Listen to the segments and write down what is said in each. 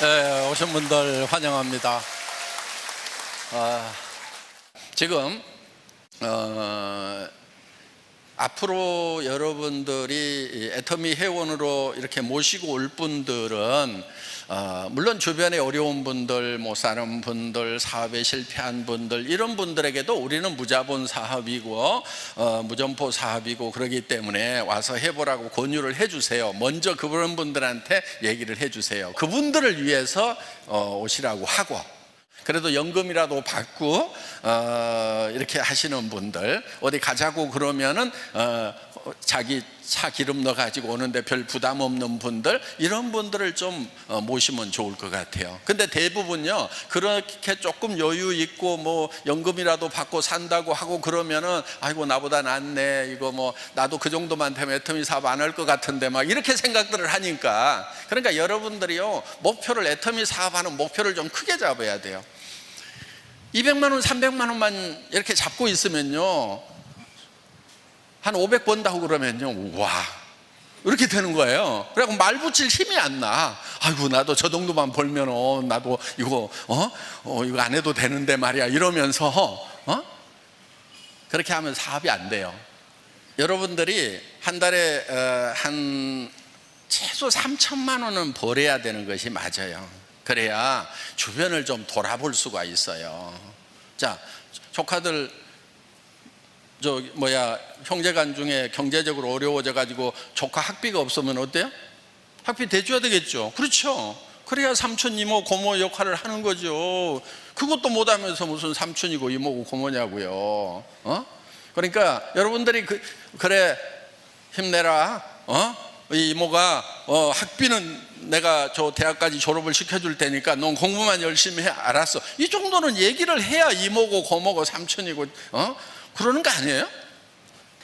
오신 분들 환영합니다. 지금 앞으로 여러분들이 애터미 회원으로 이렇게 모시고 올 분들은 물론 주변에 어려운 분들, 못 사는 분들, 사업에 실패한 분들, 이런 분들에게도 우리는 무자본 사업이고 무점포 사업이고 그러기 때문에 와서 해보라고 권유를 해주세요. 먼저 그런 분들한테 얘기를 해주세요. 그분들을 위해서 오시라고 하고, 그래도 연금이라도 받고 이렇게 하시는 분들, 어디 가자고 그러면은 자기 차 기름 넣어 가지고 오는데 별 부담 없는 분들, 이런 분들을 좀 모시면 좋을 것 같아요. 근데 대부분요, 그렇게 조금 여유 있고 뭐 연금이라도 받고 산다고 하고 그러면은 아이고 나보다 낫네, 이거 뭐 나도 그 정도만 되면 애터미 사업 안 할 것 같은데, 막 이렇게 생각들을 하니까. 그러니까 여러분들이요, 목표를, 애터미 사업하는 목표를 좀 크게 잡아야 돼요. 200만 원, 300만 원만 이렇게 잡고 있으면요, 한 500 번다고 그러면요, 와, 이렇게 되는 거예요. 그래갖고 말 붙일 힘이 안 나. 아이고 나도 저 정도만 벌면 나도 이거 이거 안 해도 되는데 말이야, 이러면서 그렇게 하면 사업이 안 돼요. 여러분들이 한 달에 한 최소 3천만 원은 벌어야 되는 것이 맞아요. 그래야 주변을 좀 돌아볼 수가 있어요. 자, 조카들 형제간 중에 경제적으로 어려워져 가지고 조카 학비가 없으면 어때요? 학비 대줘야 되겠죠. 그렇죠. 그래야 삼촌, 이모, 고모 역할을 하는 거죠. 그것도 못하면서 무슨 삼촌이고 이모고 고모냐고요. 그러니까 여러분들이 그래 힘내라. 이 이모가 학비는 내가 저 대학까지 졸업을 시켜줄 테니까 넌 공부만 열심히 해. 알았어. 이 정도는 얘기를 해야 이모고 고모고 삼촌이고 그러는 거 아니에요?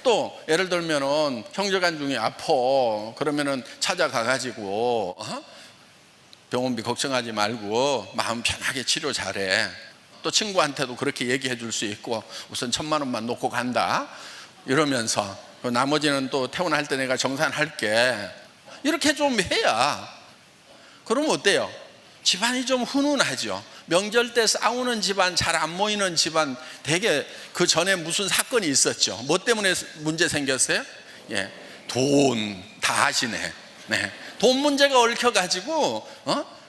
또 예를 들면은 형제간 중에 아파, 그러면은 찾아가 가지고 병원비 걱정하지 말고 마음 편하게 치료 잘해. 또 친구한테도 그렇게 얘기해 줄 수 있고, 우선 1,000만 원만 놓고 간다 이러면서 나머지는 또 퇴원할 때 내가 정산할게, 이렇게 좀 해야. 그러면 어때요? 집안이 좀 훈훈하죠. 명절 때 싸우는 집안, 잘 안 모이는 집안, 되게 그 전에 무슨 사건이 있었죠. 뭐 때문에 문제 생겼어요? 예, 돈 다 하시네. 네, 돈 문제가 얽혀가지고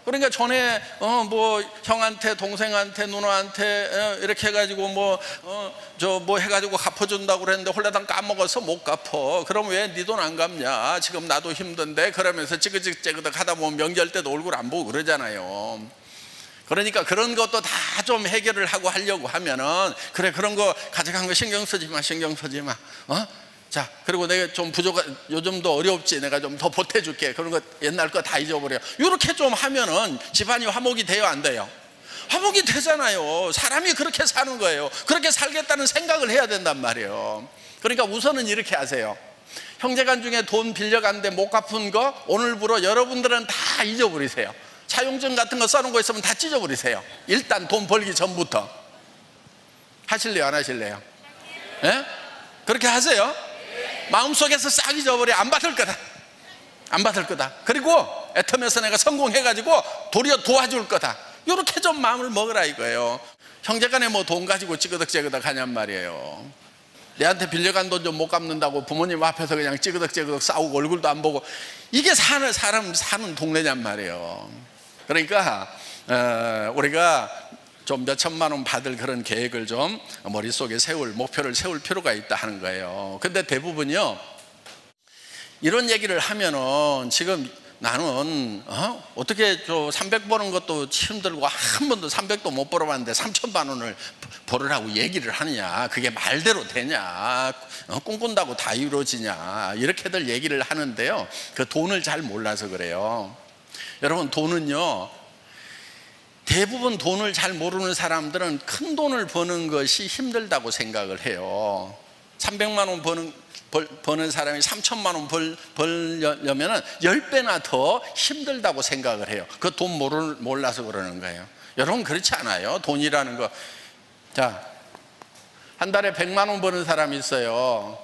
그러니까 전에 뭐 형한테, 동생한테, 누나한테 이렇게 해가지고 뭐 해가지고 갚아준다고 그랬는데 홀라당 까먹어서 못 갚어. 그럼 왜 네 돈 안 갚냐? 지금 나도 힘든데. 그러면서 찌그찌그찌그덕 하다 보면 명절 때도 얼굴 안 보고 그러잖아요. 그러니까 그런 것도 다 좀 해결을 하고 하려고 하면은, 그래, 그런 거 가져간 거 신경 쓰지 마, 신경 쓰지 마. 자, 그리고 내가 좀 요즘도 어렵지, 내가 좀 더 보태줄게. 그런 거 옛날 거 다 잊어버려. 이렇게 좀 하면은 집안이 화목이 돼요, 안 돼요? 화목이 되잖아요. 사람이 그렇게 사는 거예요. 그렇게 살겠다는 생각을 해야 된단 말이에요. 그러니까 우선은 이렇게 하세요. 형제간 중에 돈 빌려갔는데 못 갚은 거 오늘부로 여러분들은 다 잊어버리세요. 차용증 같은 거 써놓은 거 있으면 다 찢어버리세요. 일단 돈 벌기 전부터. 하실래요, 안 하실래요? 예? 그렇게 하세요. 마음속에서 싹 잊어버려. 안 받을 거다, 안 받을 거다. 그리고 애터미에서 내가 성공해가지고 도리어 도와줄 거다, 이렇게 좀 마음을 먹으라 이거예요. 형제간에 뭐 돈 가지고 찌그덕찌그덕 하냔 말이에요. 내한테 빌려간 돈 좀 못 갚는다고 부모님 앞에서 그냥 찌그덕찌그덕 싸우고 얼굴도 안 보고, 이게 사람 사는 동네냔 말이에요. 그러니까 우리가 좀 몇 천만 원 받을 그런 계획을 좀 머릿속에 목표를 세울 필요가 있다 하는 거예요. 근데 대부분요, 이런 얘기를 하면은 지금 나는 어떻게 300 버는 것도 힘들고 한 번도 300도 못 벌어봤는데 3천만 원을 벌으라고 얘기를 하느냐, 그게 말대로 되냐, 꿈꾼다고 다 이루어지냐, 이렇게들 얘기를 하는데요, 그 돈을 잘 몰라서 그래요. 여러분, 돈은요, 대부분 돈을 잘 모르는 사람들은 큰 돈을 버는 것이 힘들다고 생각을 해요. 300만 원 버는 사람이 3천만 원 벌려면 10배나 더 힘들다고 생각을 해요. 그 돈 몰라서 그러는 거예요. 여러분, 그렇지 않아요? 돈이라는 거. 자, 한 달에 100만 원 버는 사람이 있어요.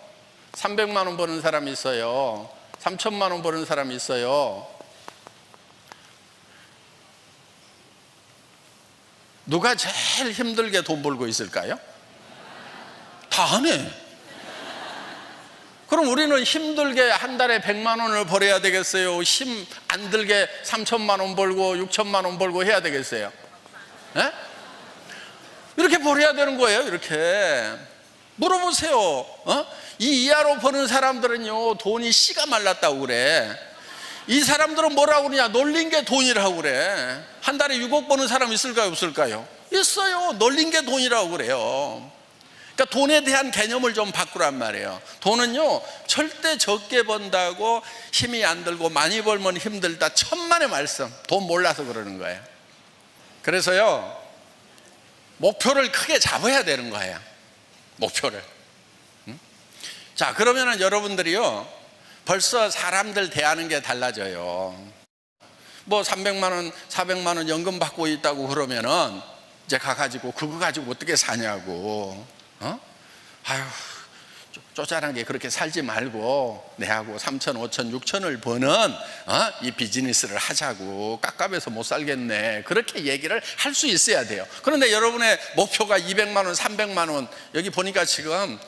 300만 원 버는 사람이 있어요. 3천만 원 버는 사람이 있어요. 누가 제일 힘들게 돈 벌고 있을까요? 다 안 해. 그럼 우리는 힘들게 한 달에 100만 원을 벌어야 되겠어요? 힘 안 들게 3천만 원 벌고 6천만 원 벌고 해야 되겠어요? 예? 이렇게 벌어야 되는 거예요. 이렇게 물어보세요. 이 이하로 버는 사람들은요, 돈이 씨가 말랐다고 그래. 이 사람들은 뭐라고 그러냐? 놀린 게 돈이라고 그래. 한 달에 6억 버는 사람 있을까요? 없을까요? 있어요. 놀린 게 돈이라고 그래요. 그러니까 돈에 대한 개념을 좀 바꾸란 말이에요. 돈은요, 절대 적게 번다고 힘이 안 들고 많이 벌면 힘들다, 천만의 말씀. 돈 몰라서 그러는 거예요. 그래서요, 목표를 크게 잡아야 되는 거예요. 목표를. 자, 그러면은 여러분들이요, 벌써 사람들 대하는 게 달라져요. 뭐 300만 원, 400만 원 연금 받고 있다고 그러면은 이제 가가지고 그거 가지고 어떻게 사냐고. 아유, 쪼잔하게 그렇게 살지 말고 내하고 3천, 5천, 6천을 버는 이 비즈니스를 하자고. 깝깝해서 못 살겠네. 그렇게 얘기를 할 수 있어야 돼요. 그런데 여러분의 목표가 200만 원, 300만 원, 여기 보니까 지금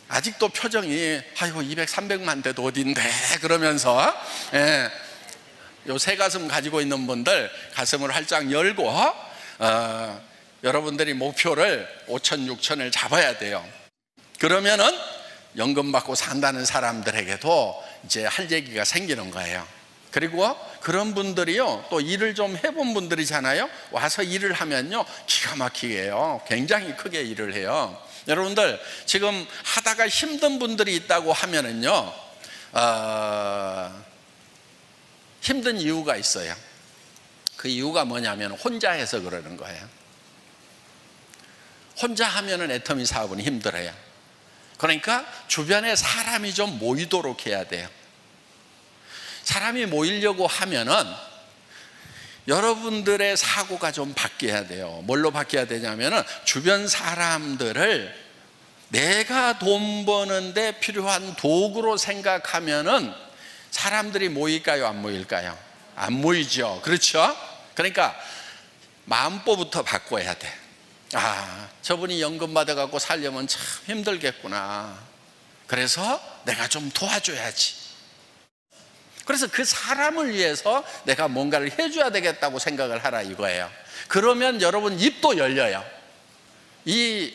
아직도 표정이 아이고 200, 300만 돼도 어딘데 그러면서, 예, 요 새 가슴 가지고 있는 분들 가슴을 활짝 열고 여러분들이 목표를 5천, 6천을 잡아야 돼요. 그러면은 연금 받고 산다는 사람들에게도 이제 할 얘기가 생기는 거예요. 그리고 그런 분들이요, 또 일을 좀 해본 분들이잖아요. 와서 일을 하면요, 기가 막히게 해요. 굉장히 크게 일을 해요. 여러분들 지금 하다가 힘든 분들이 있다고 하면은요, 힘든 이유가 있어요. 그 이유가 뭐냐면 혼자 해서 그러는 거예요. 혼자 하면은 애터미 사업은 힘들어요. 그러니까 주변에 사람이 좀 모이도록 해야 돼요. 사람이 모이려고 하면은 여러분들의 사고가 좀 바뀌어야 돼요. 뭘로 바뀌어야 되냐면은 주변 사람들을 내가 돈 버는데 필요한 도구로 생각하면은 사람들이 모일까요? 안 모일까요? 안 모이죠. 그렇죠? 그러니까 마음법부터 바꿔야 돼. 저분이 연금 받아갖고 살려면 참 힘들겠구나. 그래서 내가 좀 도와줘야지. 그래서 그 사람을 위해서 내가 뭔가를 해줘야 되겠다고 생각을 하라 이거예요. 그러면 여러분 입도 열려요. 이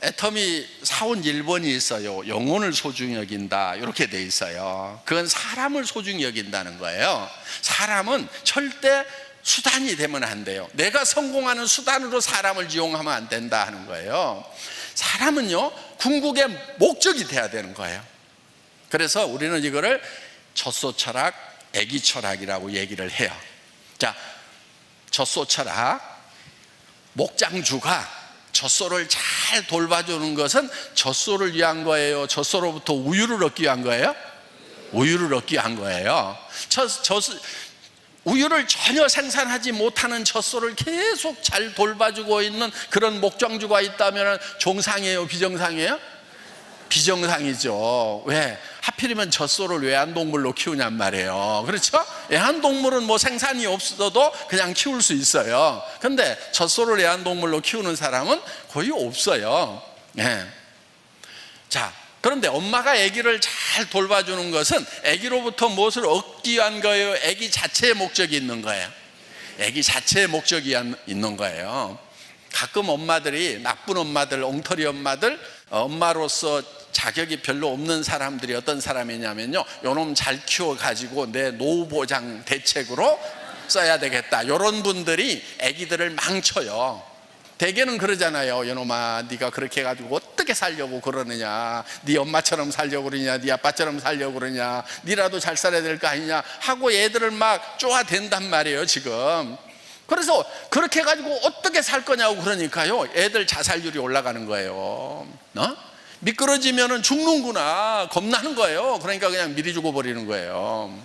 애터미 사원 1번이 있어요. 영혼을 소중히 여긴다, 이렇게 돼 있어요. 그건 사람을 소중히 여긴다는 거예요. 사람은 절대 수단이 되면 안 돼요. 내가 성공하는 수단으로 사람을 이용하면 안 된다 하는 거예요. 사람은요, 궁극의 목적이 돼야 되는 거예요. 그래서 우리는 이거를 젖소 철학, 애기 철학이라고 얘기를 해요. 자, 젖소 철학, 목장주가 젖소를 잘 돌봐주는 것은 젖소를 위한 거예요? 젖소로부터 우유를 얻기 위한 거예요? 우유를 얻기 위한 거예요. 우유를 전혀 생산하지 못하는 젖소를 계속 잘 돌봐주고 있는 그런 목장주가 있다면 정상이에요? 비정상이에요? 비정상이죠. 왜? 하필이면 젖소를 외환동물로 키우냔 말이에요. 그렇죠? 애완동물은 뭐 생산이 없어도 그냥 키울 수 있어요. 근데 젖소를 애완동물로 키우는 사람은 거의 없어요. 네. 자, 그런데 엄마가 아기를 잘 돌봐주는 것은 아기로부터 무엇을 얻기 위한 거예요? 아기 자체의 목적이 있는 거예요. 아기 자체의 목적이 있는 거예요. 가끔 엄마들이, 나쁜 엄마들, 엉터리 엄마들, 엄마로서 자격이 별로 없는 사람들이 어떤 사람이냐면요, 요놈 잘 키워가지고 내 노후 보장 대책으로 써야 되겠다, 이런 분들이 아기들을 망쳐요. 대개는 그러잖아요. 요놈아, 네가 그렇게 해가지고 어떻게 살려고 그러느냐, 네 엄마처럼 살려고 그러냐, 네 아빠처럼 살려고 그러냐, 네라도 잘 살아야 될 거 아니냐 하고 애들을 막 쪼아댄단 말이에요 지금. 그래서 그렇게 해가지고 어떻게 살 거냐고 그러니까요, 애들 자살률이 올라가는 거예요. 미끄러지면 죽는구나 겁나는 거예요. 그러니까 그냥 미리 죽어버리는 거예요.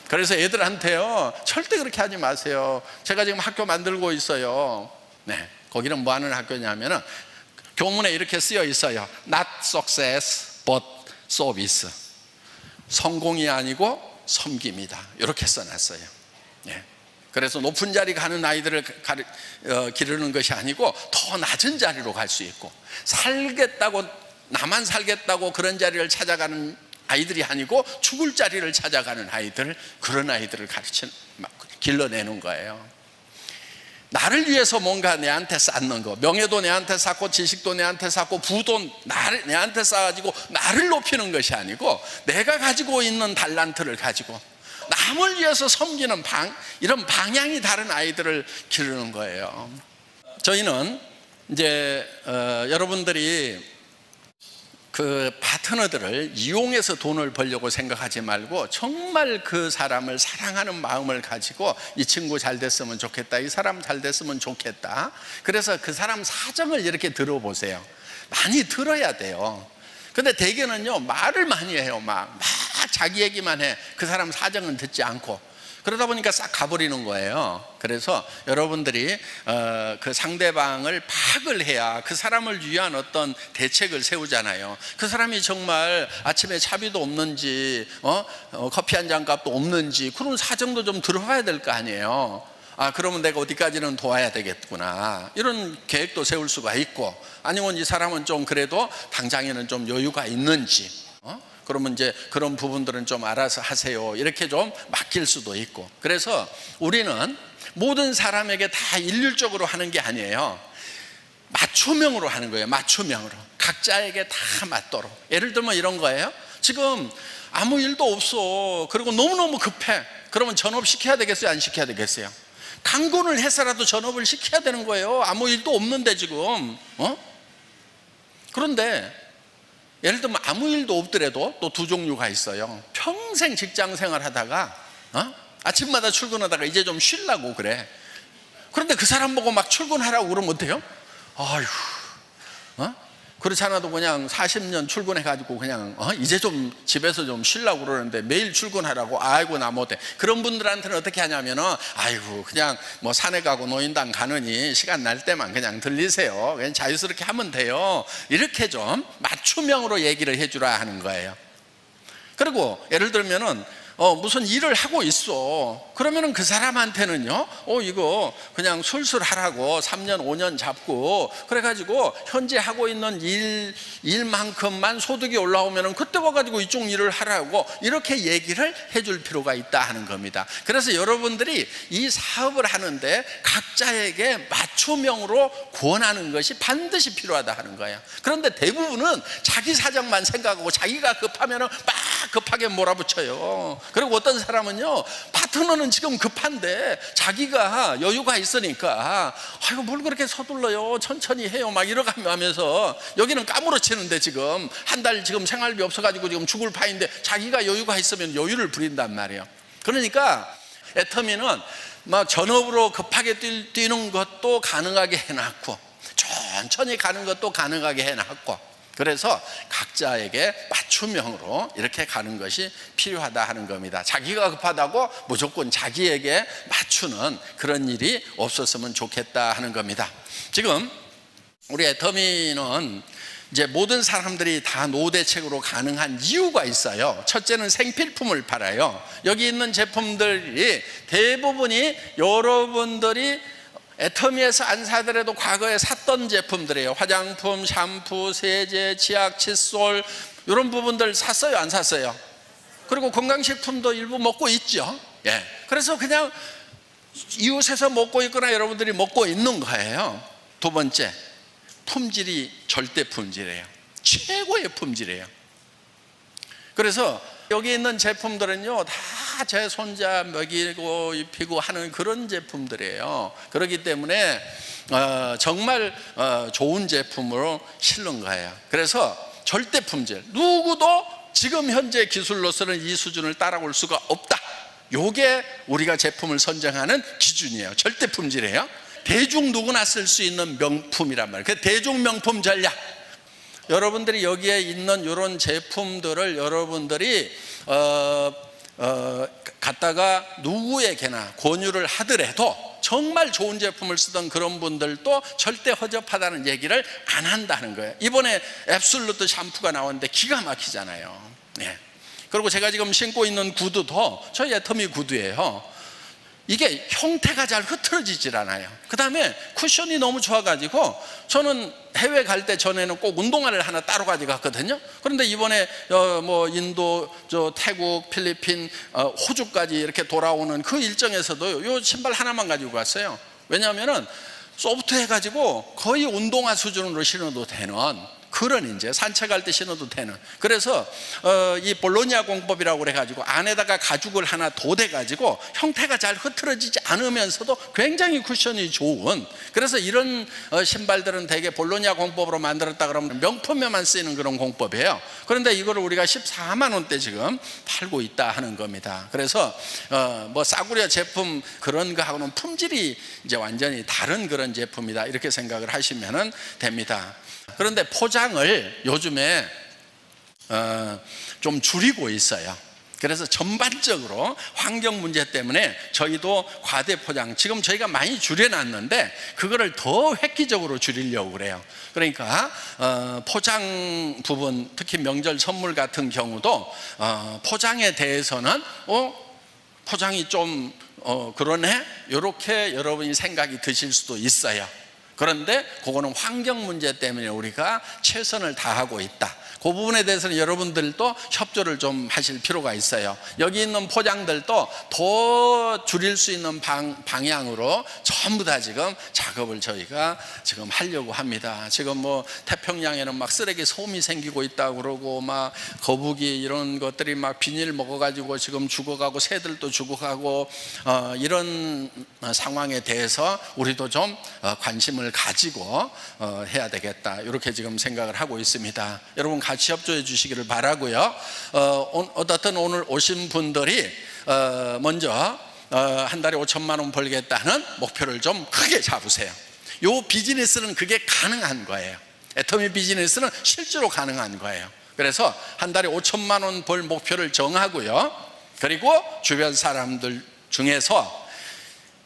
그래서 애들한테요, 절대 그렇게 하지 마세요. 제가 지금 학교 만들고 있어요. 네, 거기는 뭐 하는 학교냐면은 교문에 이렇게 쓰여 있어요. Not success but service. 성공이 아니고 섬김이다, 이렇게 써놨어요. 네. 그래서 높은 자리 가는 아이들을 기르는 것이 아니고 더 낮은 자리로 갈 수 있고, 살겠다고, 나만 살겠다고 그런 자리를 찾아가는 아이들이 아니고 죽을 자리를 찾아가는 아이들, 그런 아이들을 길러내는 거예요. 나를 위해서 뭔가 내한테 쌓는 거, 명예도 내한테 쌓고 지식도 내한테 쌓고 부도 내한테 쌓아가지고 나를 높이는 것이 아니고, 내가 가지고 있는 달란트를 가지고 남을 위해서 섬기는 이런 방향이 다른 아이들을 기르는 거예요. 저희는 이제 여러분들이 그 파트너들을 이용해서 돈을 벌려고 생각하지 말고, 정말 그 사람을 사랑하는 마음을 가지고 이 친구 잘 됐으면 좋겠다, 이 사람 잘 됐으면 좋겠다, 그래서 그 사람 사정을 이렇게 들어보세요. 많이 들어야 돼요. 근데 대개는요, 말을 많이 해요. 막 자기 얘기만 해. 그 사람 사정은 듣지 않고. 그러다 보니까 싹 가버리는 거예요. 그래서 여러분들이 그 상대방을 파악을 해야 그 사람을 위한 어떤 대책을 세우잖아요. 그 사람이 정말 아침에 차비도 없는지 커피 한 잔 값도 없는지, 그런 사정도 좀 들어봐야 될 거 아니에요. 그러면 내가 어디까지는 도와야 되겠구나, 이런 계획도 세울 수가 있고, 아니면 이 사람은 좀 그래도 당장에는 좀 여유가 있는지, 그러면 이제 그런 부분들은 좀 알아서 하세요, 이렇게 좀 맡길 수도 있고. 그래서 우리는 모든 사람에게 다 일률적으로 하는 게 아니에요. 맞춤형으로 하는 거예요. 맞춤형으로 각자에게 다 맞도록. 예를 들면 이런 거예요. 지금 아무 일도 없어, 그리고 너무너무 급해. 그러면 전업시켜야 되겠어요, 안 시켜야 되겠어요? 강권을 해서라도 전업을 시켜야 되는 거예요. 아무 일도 없는데 지금. 그런데 예를 들면 아무 일도 없더라도 또 두 종류가 있어요. 평생 직장 생활 하다가 아침마다 출근하다가 이제 좀 쉬려고 그래. 그런데 그 사람 보고 막 출근하라고 그러면 어때요? 아휴, 그렇지 않아도 그냥 40년 출근해가지고 그냥 이제 좀 집에서 좀 쉬려고 그러는데 매일 출근하라고, 아이고 나 못해. 그런 분들한테는 어떻게 하냐면은, 아이고 그냥 뭐 산에 가고 노인당 가느니 시간 날 때만 그냥 들리세요, 그냥 자유스럽게 하면 돼요, 이렇게 좀 맞춤형으로 얘기를 해주라 하는 거예요. 그리고 예를 들면은 무슨 일을 하고 있어. 그러면은 그 사람한테는요, 이거 그냥 술술 하라고 3년 5년 잡고, 그래가지고 현재 하고 있는 일만큼만 소득이 올라오면은 그때 와가지고 이쪽 일을 하라고, 이렇게 얘기를 해줄 필요가 있다 하는 겁니다. 그래서 여러분들이 이 사업을 하는데 각자에게 맞춤형으로 권하는 것이 반드시 필요하다 하는 거예요. 그런데 대부분은 자기 사정만 생각하고 자기가 급하면은 막 급하게 몰아붙여요. 그리고 어떤 사람은요, 파트너는 지금 급한데 자기가 여유가 있으니까 아이고 뭘 그렇게 서둘러요, 천천히 해요, 막 이러가면서 여기는 까무러치는데 지금 한 달 지금 생활비 없어가지고 지금 죽을 판인데 자기가 여유가 있으면 여유를 부린단 말이에요. 그러니까 애터미는 막 전업으로 급하게 뛰는 것도 가능하게 해놨고, 천천히 가는 것도 가능하게 해놨고, 그래서 각자에게 맞춤형으로 이렇게 가는 것이 필요하다 하는 겁니다. 자기가 급하다고 무조건 자기에게 맞추는 그런 일이 없었으면 좋겠다 하는 겁니다. 지금 우리 애터미는 이제 모든 사람들이 다 노후대책으로 가능한 이유가 있어요. 첫째는 생필품을 팔아요. 여기 있는 제품들이 대부분이 여러분들이 애터미에서 안 사더라도 과거에 샀던 제품들이에요. 화장품, 샴푸, 세제, 치약, 칫솔, 이런 부분들 샀어요, 안 샀어요? 그리고 건강식품도 일부 먹고 있죠. 예. 그래서 그냥 이웃에서 먹고 있거나 여러분들이 먹고 있는 거예요. 두 번째, 품질이 절대 품질이에요. 최고의 품질이에요. 그래서 여기 있는 제품들은요, 다 제 손자 먹이고 입히고 하는 그런 제품들이에요. 그렇기 때문에 정말 좋은 제품으로 실는 거예요. 그래서 절대 품질, 누구도 지금 현재 기술로서는 이 수준을 따라올 수가 없다. 요게 우리가 제품을 선정하는 기준이에요. 절대 품질이에요. 대중 누구나 쓸 수 있는 명품이란 말이에요. 그 대중 명품 전략. 여러분들이 여기에 있는 이런 제품들을 여러분들이 갖다가 누구에게나 권유를 하더라도 정말 좋은 제품을 쓰던 그런 분들도 절대 허접하다는 얘기를 안 한다는 거예요. 이번에 앱솔루트 샴푸가 나왔는데 기가 막히잖아요. 네. 그리고 제가 지금 신고 있는 구두도 저희 애터미 구두예요. 이게 형태가 잘 흐트러지질 않아요. 그 다음에 쿠션이 너무 좋아가지고 저는 해외 갈 때 전에는 꼭 운동화를 하나 따로 가져갔거든요. 그런데 이번에 뭐 인도, 태국, 필리핀, 호주까지 이렇게 돌아오는 그 일정에서도 요 신발 하나만 가지고 갔어요. 왜냐하면은 소프트해가지고 거의 운동화 수준으로 신어도 되는, 그런 이제 산책할 때 신어도 되는. 그래서 이 볼로냐 공법이라고 그래가지고 안에다가 가죽을 하나 돋해가지고 형태가 잘 흐트러지지 않으면서도 굉장히 쿠션이 좋은, 그래서 이런 신발들은 대개 볼로냐 공법으로 만들었다 그러면 명품에만 쓰이는 그런 공법이에요. 그런데 이거를 우리가 14만 원대 지금 팔고 있다 하는 겁니다. 그래서 뭐 싸구려 제품 그런 거하고는 품질이 이제 완전히 다른 그런 제품이다, 이렇게 생각을 하시면 됩니다. 그런데 포장을 요즘에 좀 줄이고 있어요. 그래서 전반적으로 환경 문제 때문에 저희도 과대 포장, 지금 저희가 많이 줄여놨는데 그거를 더 획기적으로 줄이려고 그래요. 그러니까 포장 부분, 특히 명절 선물 같은 경우도 포장에 대해서는 포장이 좀 그러네, 이렇게 여러분이 생각이 드실 수도 있어요. 그런데 그거는 환경 문제 때문에 우리가 최선을 다하고 있다. 그 부분에 대해서는 여러분들도 협조를 좀 하실 필요가 있어요. 여기 있는 포장들도 더 줄일 수 있는 방향으로 전부 다 지금 작업을 저희가 지금 하려고 합니다. 지금 뭐 태평양에는 막 쓰레기 소음이 생기고 있다고 그러고, 막 거북이 이런 것들이 막 비닐 먹어가지고 지금 죽어가고 새들도 죽어가고, 이런 상황에 대해서 우리도 좀 관심을 가지고 해야 되겠다, 이렇게 지금 생각을 하고 있습니다. 여러분 같이 협조해 주시기를 바라고요. 어떻든 오늘 오신 분들이 먼저 한 달에 5천만 원 벌겠다는 목표를 좀 크게 잡으세요. 이 비즈니스는 그게 가능한 거예요. 애터미 비즈니스는 실제로 가능한 거예요. 그래서 한 달에 5천만 원 벌 목표를 정하고요. 그리고 주변 사람들 중에서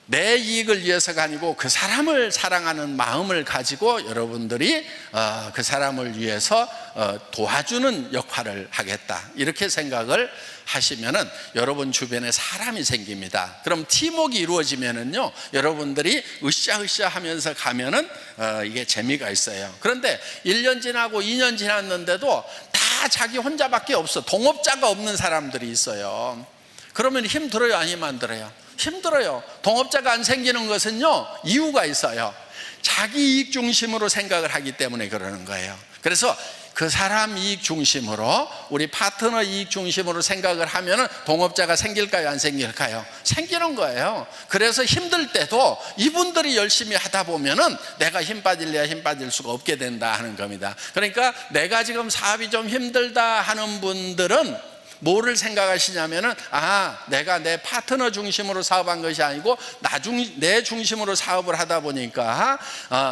내 이익을 위해서가 아니고 그 사람을 사랑하는 마음을 가지고 여러분들이 그 사람을 위해서 도와주는 역할을 하겠다, 이렇게 생각을 하시면은 여러분 주변에 사람이 생깁니다. 그럼 팀워크가 이루어지면은요, 여러분들이 으쌰으쌰 하면서 가면은 이게 재미가 있어요. 그런데 1년 지나고 2년 지났는데도 다 자기 혼자밖에 없어, 동업자가 없는 사람들이 있어요. 그러면 힘들어요, 아니면 안 들어요? 힘들어요. 동업자가 안 생기는 것은요, 이유가 있어요. 자기 이익 중심으로 생각을 하기 때문에 그러는 거예요. 그래서 그 사람 이익 중심으로, 우리 파트너 이익 중심으로 생각을 하면은 동업자가 생길까요, 안 생길까요? 생기는 거예요. 그래서 힘들 때도 이분들이 열심히 하다 보면은 내가 힘 빠질래야 힘 빠질 수가 없게 된다 하는 겁니다. 그러니까 내가 지금 사업이 좀 힘들다 하는 분들은 뭐를 생각하시냐면은, 내가 내 파트너 중심으로 사업한 것이 아니고 내 중심으로 사업을 하다 보니까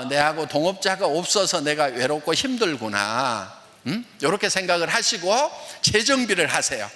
내하고 동업자가 없어서 내가 외롭고 힘들구나, 이렇게 생각을 하시고 재정비를 하세요.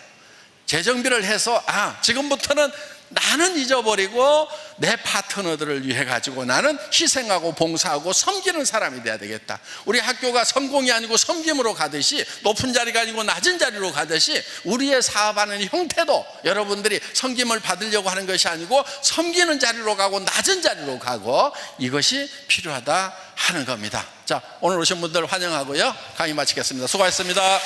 재정비를 해서 지금부터는 나는 잊어버리고 내 파트너들을 위해 가지고 나는 희생하고 봉사하고 섬기는 사람이 돼야 되겠다. 우리 학교가 성공이 아니고 섬김으로 가듯이, 높은 자리가 아니고 낮은 자리로 가듯이, 우리의 사업하는 형태도 여러분들이 섬김을 받으려고 하는 것이 아니고 섬기는 자리로 가고 낮은 자리로 가고, 이것이 필요하다 하는 겁니다. 자, 오늘 오신 분들 환영하고요, 강의 마치겠습니다. 수고하셨습니다.